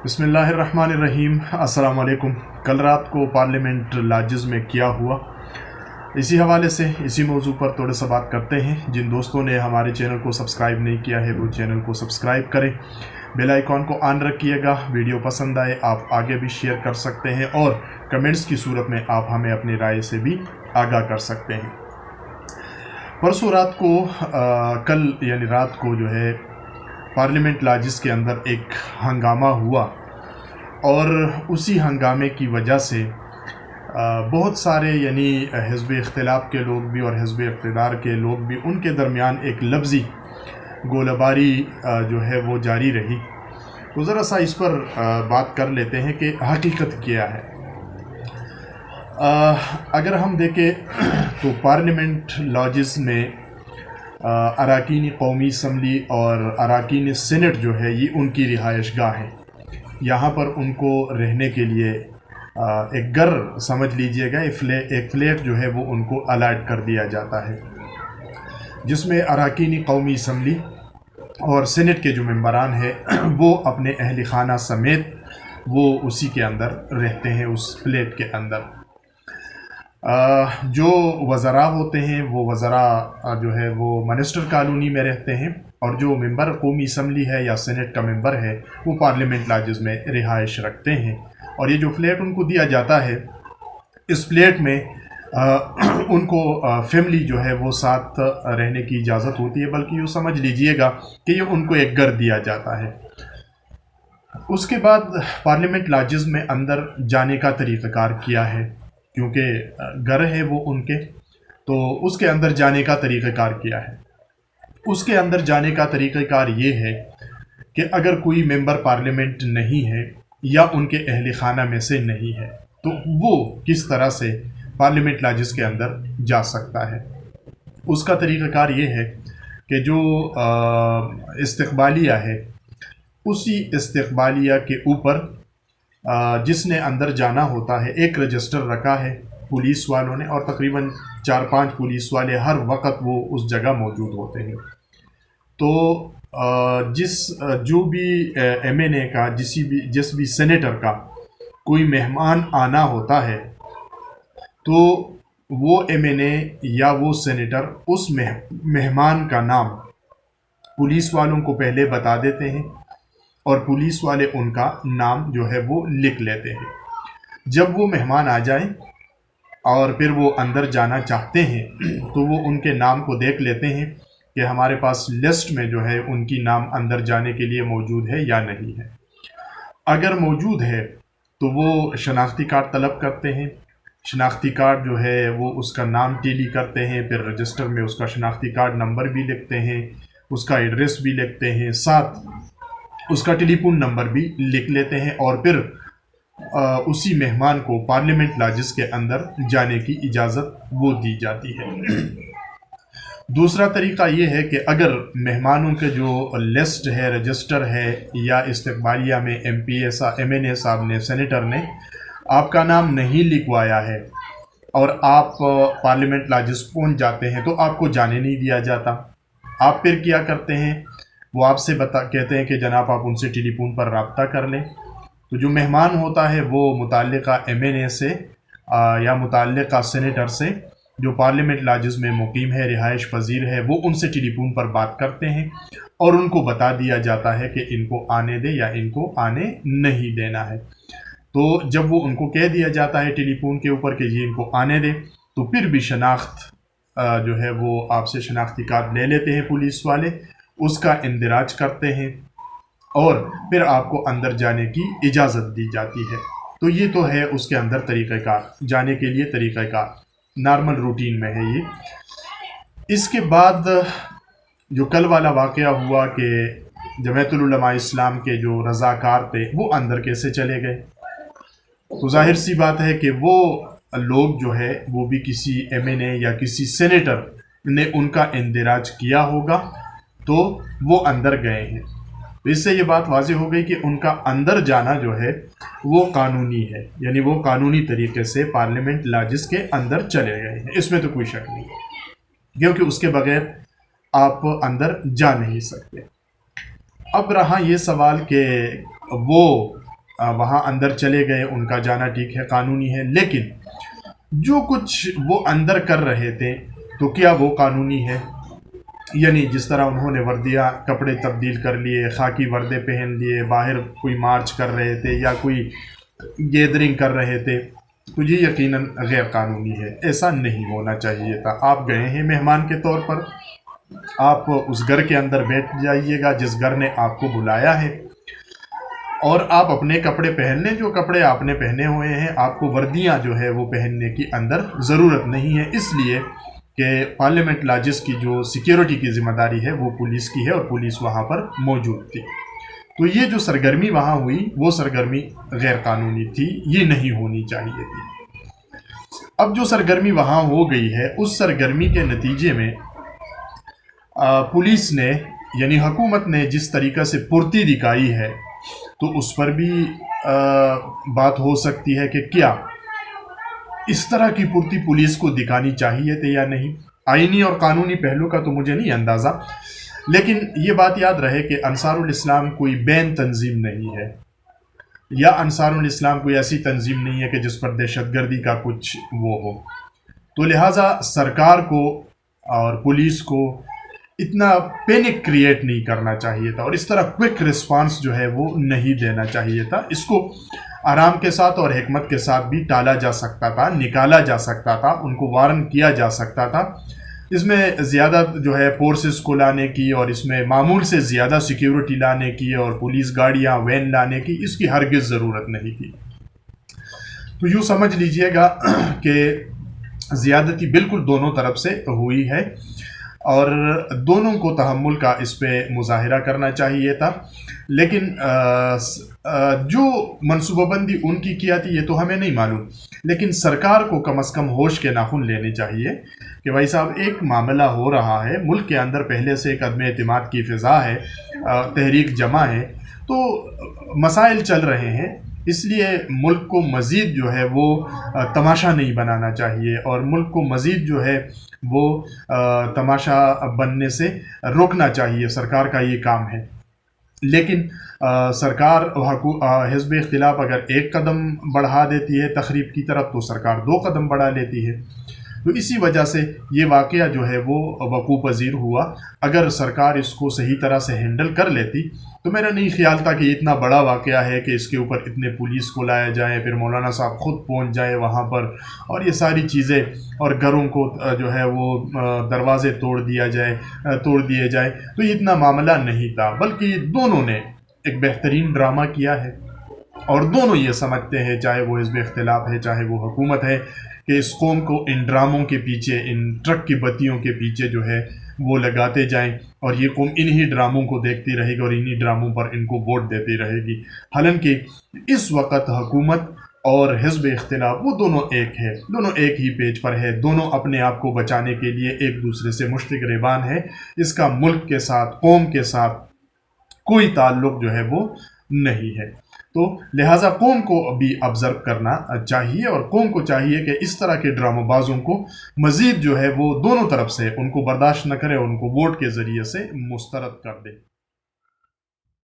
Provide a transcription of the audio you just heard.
بسم اللہ الرحمن الرحیم۔ السلام علیکم۔ کل رات کو پارلیمنٹ لاجز میں کیا ہوا، اسی حوالے سے اسی موضوع پر تھوڑا سا بات کرتے ہیں۔ جن دوستوں نے ہمارے چینل کو سبسکرائب نہیں کیا ہے وہ چینل کو سبسکرائب کریں، بیل آئیکن کو آن رکھیے گا۔ ویڈیو پسند آئے آپ آگے بھی شیئر کر سکتے ہیں اور کمنٹس کی صورت میں آپ ہمیں اپنی رائے سے بھی آگاہ کر سکتے ہیں۔ پرسوں رات کو کل یعنی رات کو جو ہے پارلیمنٹ لاجز کے اندر ایک ہنگامہ ہوا، اور اسی ہنگامے کی وجہ سے بہت سارے یعنی حزب اختلاف کے لوگ بھی اور حزب اقتدار کے لوگ بھی، ان کے درمیان ایک لفظی گولہ باری جو ہے وہ جاری رہی۔ تو ذرا سا اس پر بات کر لیتے ہیں کہ حقیقت کیا ہے۔ اگر ہم دیکھیں تو پارلیمنٹ لاجز میں اراکین قومی اسمبلی اور اراکین سینٹ جو ہے یہ ان کی رہائش گاہ ہے۔ یہاں پر ان کو رہنے کے لیے ایک گھر سمجھ لیجئے گا، ایک فلیٹ جو ہے وہ ان کو الاٹ کر دیا جاتا ہے، جس میں اراکین قومی اسمبلی اور سینٹ کے جو ممبران ہیں وہ اپنے اہل خانہ سمیت وہ اسی کے اندر رہتے ہیں، اس فلیٹ کے اندر۔ جو وزراء ہوتے ہیں وہ وزراء جو ہے وہ منسٹر کالونی میں رہتے ہیں، اور جو ممبر قومی اسمبلی ہے یا سینٹ کا ممبر ہے وہ پارلیمنٹ لاجز میں رہائش رکھتے ہیں۔ اور یہ جو فلیٹ ان کو دیا جاتا ہے، اس فلیٹ میں ان کو فیملی جو ہے وہ ساتھ رہنے کی اجازت ہوتی ہے، بلکہ یہ سمجھ لیجئے گا کہ یہ ان کو ایک گھر دیا جاتا ہے۔ اس کے بعد پارلیمنٹ لاجز میں اندر جانے کا طریقہ کار کیا ہے، کیونکہ گھر ہے وہ ان کے، تو اس کے اندر جانے کا طریقہ کار کیا ہے۔ اس کے اندر جانے کا طریقہ کار یہ ہے کہ اگر کوئی ممبر پارلیمنٹ نہیں ہے یا ان کے اہل خانہ میں سے نہیں ہے تو وہ کس طرح سے پارلیمنٹ لاجز کے اندر جا سکتا ہے۔ اس کا طریقہ کار یہ ہے کہ جو استقبالیہ ہے، اسی استقبالیہ کے اوپر جس نے اندر جانا ہوتا ہے ایک رجسٹر رکھا ہے پولیس والوں نے، اور تقریباً 4-5 پولیس والے ہر وقت وہ اس جگہ موجود ہوتے ہیں۔ تو جو بھی ایم این اے کا جس بھی سینیٹر کا کوئی مہمان آنا ہوتا ہے تو وہ ایم این اے یا وہ سینیٹر اس مہمان کا نام پولیس والوں کو پہلے بتا دیتے ہیں، اور پولیس والے ان کا نام جو ہے وہ لکھ لیتے ہیں۔ جب وہ مہمان آ جائیں اور پھر وہ اندر جانا چاہتے ہیں تو وہ ان کے نام کو دیکھ لیتے ہیں کہ ہمارے پاس لسٹ میں جو ہے ان کی نام اندر جانے کے لیے موجود ہے یا نہیں ہے۔ اگر موجود ہے تو وہ شناختی کارڈ طلب کرتے ہیں۔ شناختی کارڈ جو ہے وہ اس کا نام ٹیلی کرتے ہیں، پھر رجسٹر میں اس کا شناختی کارڈ نمبر بھی لکھتے ہیں، اس کا ایڈریس بھی لکھتے ہیں، ساتھ اس کا ٹیلی فون نمبر بھی لکھ لیتے ہیں، اور پھر اسی مہمان کو پارلیمنٹ لاجز کے اندر جانے کی اجازت وہ دی جاتی ہے۔ دوسرا طریقہ یہ ہے کہ اگر مہمانوں کے جو لسٹ ہے، رجسٹر ہے، یا استقبالیہ میں ایم این اے صاحب نے، سینیٹر نے آپ کا نام نہیں لکھوایا ہے اور آپ پارلیمنٹ لاجز پہنچ جاتے ہیں تو آپ کو جانے نہیں دیا جاتا۔ آپ پھر کیا کرتے ہیں، وہ آپ سے کہتے ہیں کہ جناب آپ ان سے ٹیلی فون پر رابطہ کر لیں۔ تو جو مہمان ہوتا ہے وہ متعلقہ ایم این اے سے یا متعلقہ سینیٹر سے جو پارلیمنٹ لاجز میں مقیم ہے، رہائش پذیر ہے، وہ ان سے ٹیلی فون پر بات کرتے ہیں اور ان کو بتا دیا جاتا ہے کہ ان کو آنے دے یا ان کو آنے نہیں دینا ہے۔ تو جب وہ ان کو کہہ دیا جاتا ہے ٹیلی فون کے اوپر کہ یہ ان کو آنے دے، تو پھر بھی شناخت جو ہے وہ آپ سے شناختی کارڈ لے لیتے ہیں پولیس والے، اس کا اندراج کرتے ہیں اور پھر آپ کو اندر جانے کی اجازت دی جاتی ہے۔ تو یہ تو ہے اس کے اندر طریقہ کار، جانے کے لیے طریقہ کار نارمل روٹین میں ہے یہ۔ اس کے بعد جو کل والا واقعہ ہوا کہ جمعیت العلماء اسلام کے جو رضاکار تھے وہ اندر کیسے چلے گئے، تو ظاہر سی بات ہے کہ وہ لوگ جو ہے وہ بھی کسی ایم این اے یا کسی سینیٹر نے ان کا اندراج کیا ہوگا تو وہ اندر گئے ہیں۔ اس سے یہ بات واضح ہو گئی کہ ان کا اندر جانا جو ہے وہ قانونی ہے، یعنی وہ قانونی طریقے سے پارلیمنٹ لاجز کے اندر چلے گئے ہیں، اس میں تو کوئی شک نہیں ہے، کیونکہ اس کے بغیر آپ اندر جا نہیں سکتے۔ اب رہا یہ سوال کہ وہ وہاں اندر چلے گئے، ان کا جانا ٹھیک ہے، قانونی ہے، لیکن جو کچھ وہ اندر کر رہے تھے تو کیا وہ قانونی ہے؟ یعنی جس طرح انہوں نے وردیاں کپڑے تبدیل کر لیے، خاکی وردے پہن لیے، باہر کوئی مارچ کر رہے تھے یا کوئی گیدرنگ کر رہے تھے، تو یہ یقیناً غیر قانونی ہے، ایسا نہیں ہونا چاہیے تھا۔ آپ گئے ہیں مہمان کے طور پر، آپ اس گھر کے اندر بیٹھ جائیے گا جس گھر نے آپ کو بلایا ہے، اور آپ اپنے کپڑے پہن لیں جو کپڑے آپ نے پہنے ہوئے ہیں۔ آپ کو وردیاں جو ہے وہ پہننے کی اندر ضرورت نہیں ہے، اس لیے کہ پارلیمنٹ لاجز کی جو سیکیورٹی کی ذمہ داری ہے وہ پولیس کی ہے، اور پولیس وہاں پر موجود تھی۔ تو یہ جو سرگرمی وہاں ہوئی وہ سرگرمی غیر قانونی تھی، یہ نہیں ہونی چاہیے تھی۔ اب جو سرگرمی وہاں ہو گئی ہے، اس سرگرمی کے نتیجے میں پولیس نے یعنی حکومت نے جس طریقہ سے پرتی دکھائی ہے، تو اس پر بھی بات ہو سکتی ہے کہ کیا اس طرح کی پرتی پولیس کو دکھانی چاہیے تھی یا نہیں۔ آئینی اور قانونی پہلو کا تو مجھے نہیں اندازہ، لیکن یہ بات یاد رہے کہ انصار الاسلام کوئی بین تنظیم نہیں ہے، یا انصار الاسلام کوئی ایسی تنظیم نہیں ہے کہ جس پر دہشت گردی کا کچھ وہ ہو۔ تو لہٰذا سرکار کو اور پولیس کو اتنا پینک کریٹ نہیں کرنا چاہیے تھا، اور اس طرح کوئک رسپانس جو ہے وہ نہیں دینا چاہیے تھا۔ اس کو آرام کے ساتھ اور حکمت کے ساتھ بھی ٹالا جا سکتا تھا، نکالا جا سکتا تھا، ان کو وارن کیا جا سکتا تھا۔ اس میں زیادہ جو ہے فورسز کو لانے کی، اور اس میں معمول سے زیادہ سیکیورٹی لانے کی، اور پولیس گاڑیاں وین لانے کی، اس کی ہرگز ضرورت نہیں تھی۔ تو یوں سمجھ لیجئے گا کہ زیادتی بالکل دونوں طرف سے ہوئی ہے، اور دونوں کو تحمل کا اس پہ مظاہرہ کرنا چاہیے تھا۔ لیکن جو منصوبہ بندی ان کی کیا تھی یہ تو ہمیں نہیں معلوم، لیکن سرکار کو کم از کم ہوش کے ناخن لینے چاہیے کہ بھائی صاحب ایک معاملہ ہو رہا ہے، ملک کے اندر پہلے سے ایک عدم اعتماد کی فضا ہے، تحریک جمع ہے، تو مسائل چل رہے ہیں، اس لیے ملک کو مزید جو ہے وہ تماشا نہیں بنانا چاہیے، اور ملک کو مزید جو ہے وہ تماشا بننے سے روکنا چاہیے، سرکار کا یہ کام ہے۔ لیکن سرکار حزب اختلاف اگر ایک قدم بڑھا دیتی ہے تخریب کی طرف، تو سرکار 2 قدم بڑھا لیتی ہے۔ تو اسی وجہ سے یہ واقعہ جو ہے وہ وقوع پذیر ہوا۔ اگر سرکار اس کو صحیح طرح سے ہینڈل کر لیتی تو میرا نہیں خیال تھا کہ اتنا بڑا واقعہ ہے کہ اس کے اوپر اتنے پولیس کو لایا جائے، پھر مولانا صاحب خود پہنچ جائے وہاں پر، اور یہ ساری چیزیں، اور گھروں کو جو ہے وہ دروازے توڑ دیے جائے، تو یہ اتنا معاملہ نہیں تھا، بلکہ دونوں نے ایک بہترین ڈرامہ کیا ہے، اور دونوں یہ سمجھتے ہیں، چاہے وہ حزب اختلاف ہے چاہے وہ حکومت ہے، کہ اس قوم کو ان ڈراموں کے پیچھے، ان ٹرک کی بتیوں کے پیچھے جو ہے وہ لگاتے جائیں، اور یہ قوم انہی ڈراموں کو دیکھتی رہے گی، اور انہی ڈراموں پر ان کو ووٹ دیتی رہے گی۔ حالانکہ اس وقت حکومت اور حزب اختلاف وہ دونوں ایک ہے، دونوں ایک ہی پیج پر ہے، دونوں اپنے آپ کو بچانے کے لیے ایک دوسرے سے مشترک گریبان ہے۔ اس کا ملک کے ساتھ، قوم کے ساتھ کوئی تعلق جو ہے وہ نہیں ہے۔ تو لہٰذا قوم کو بھی آبزرو کرنا چاہیے، اور قوم کو چاہیے کہ اس طرح کے ڈرامہ بازوں کو مزید جو ہے وہ دونوں طرف سے ان کو برداشت نہ کرے، ان کو ووٹ کے ذریعے سے مسترد کر دے۔